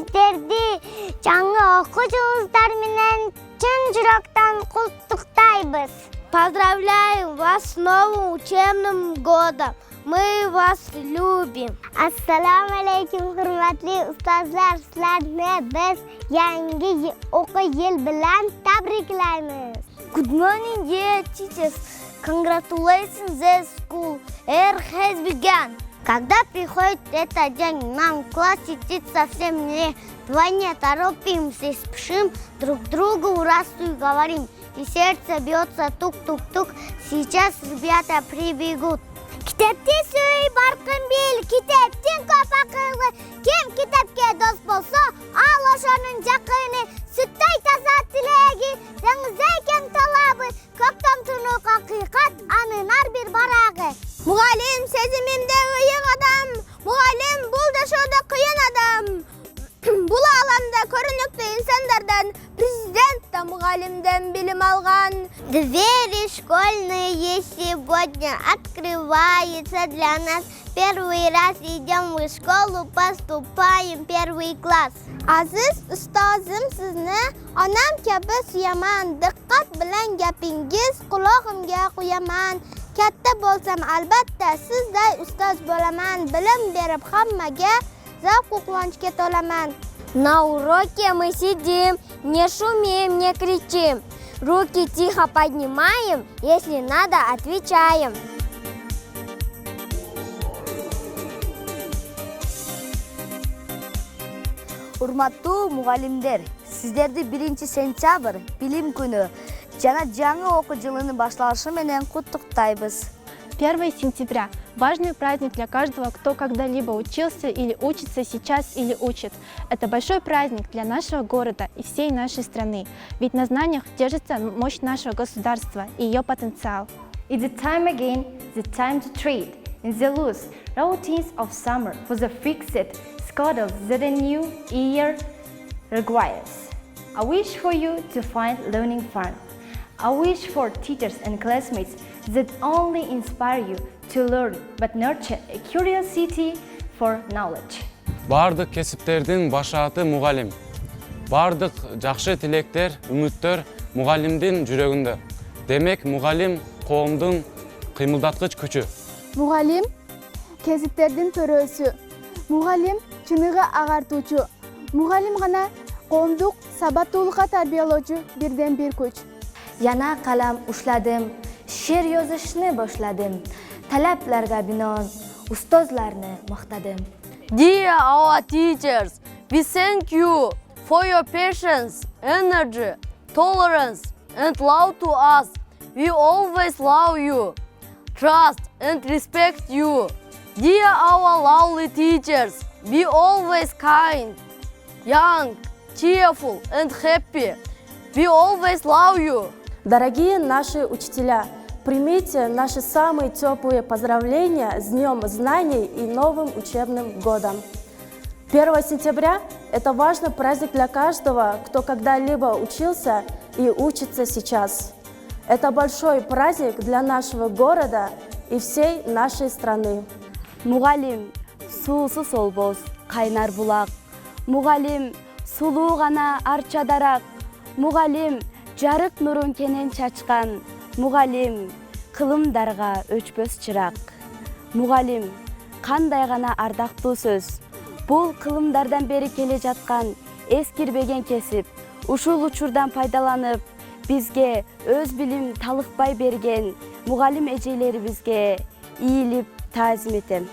Sizlerdi жаңы окуучуңуздар менен чын жүрөктөн куттуктайбыз. Поздравляем вас с новым учебным годом. Мы вас любим. Ассаламу алейкум, hurmatli ustozlar. Sizlarni biz yangi o'quv yil bilan tabriklaymiz. Good morning, dear teachers. Congratulations, the school year has begun. Когда приходит этот день, нам в классе сидит совсем не вдвойне, торопимся и спешим друг другу здравствуй говорим. И сердце бьется тук-тук-тук, сейчас ребята прибегут. Kitapte söy barkın bil, kitapten köp akıllı. Kim kitapke dost bolsa, al oşanın jakını. Süttay taza tilegi, dengizeyken talabı. Kökten tunuk hakikat, anınar bir baragı. Muğalim sezimimde ıyık adam. Muğalim bul da şurada kıyın adam. Бұл аламда көрінікті инсандардан президент та мұғалімден білім алған. Двери школьные сегодня открываются для нас. Первый раз идем в школу, поступаем в первый класс. Aziz ustozim, sizni onam kabi suyaman. Diqqat bilan gapingiz qulog'imga quyaman. Katta bo'lsam albatta sizday ustoz bo'laman. Bilim berib hammaga завтра quvonchga to'laman. На уроке мы сидим, не шумим, не кричим. Руки тихо поднимаем, если надо, отвечаем. Урматтуу мугалимдер, сиздерди 1-сентябрь билим күнү жана жаңы окуу жылынын башталышы менен куттуктайбыз. 1 сентября – важный праздник для каждого, кто когда-либо учился или учится сейчас или учит. Это большой праздник для нашего города и всей нашей страны, ведь на знаниях держится мощь нашего государства и ее потенциал. It's the time again, the time to trade in the loose routines of summer for the fixed schedules that a new year requires. I wish for you to find learning fun. I wish for teachers and classmates that only inspire you to learn but nurture a curiosity for knowledge. Бардык кесиптердин башааты мугалим. Бардык жакшы тилектер, үмүттөр мугалимдин жүрөгүндө. Демек, мугалим коомдун кыймылдаткыч күчү. Мугалим кесиптердин төрөөсү. Мугалим чыныгы агартуучу. Мугалим гана коомдук сабаттуулукка тарбиялоочу бирден бир күч. Yana qalam ushladim, she'r yozishni boshladim. Talablarga binoan ustozlarni maqtadim. Dear our teachers, we thank you for your patience, energy, tolerance and love to us. We always love you, trust and respect you. Dear our lovely teachers, be always kind, young, cheerful and happy. We always love you. Дорогие наши учителя, примите наши самые теплые поздравления с Днем знаний и новым учебным годом. 1 сентября – это важный праздник для каждого, кто когда-либо учился и учится сейчас. Это большой праздник для нашего города и всей нашей страны. Мугалим, суусу солбоз, кайнар булак. Мугалим, сулуу гана арча дарак. Мугалим, жарык нурун кенен чачкан. Мугалим, кылымдарга өчпөс чырак. Мугалим, кандай гана ардактуу сөз. Бул кылымдардан бери келе жаткан эскирбеген кесип. Ушул учурдан пайдаланып, бизге өз билим талыкпай берген мугалим эжелерибизге ийилип таазим этем.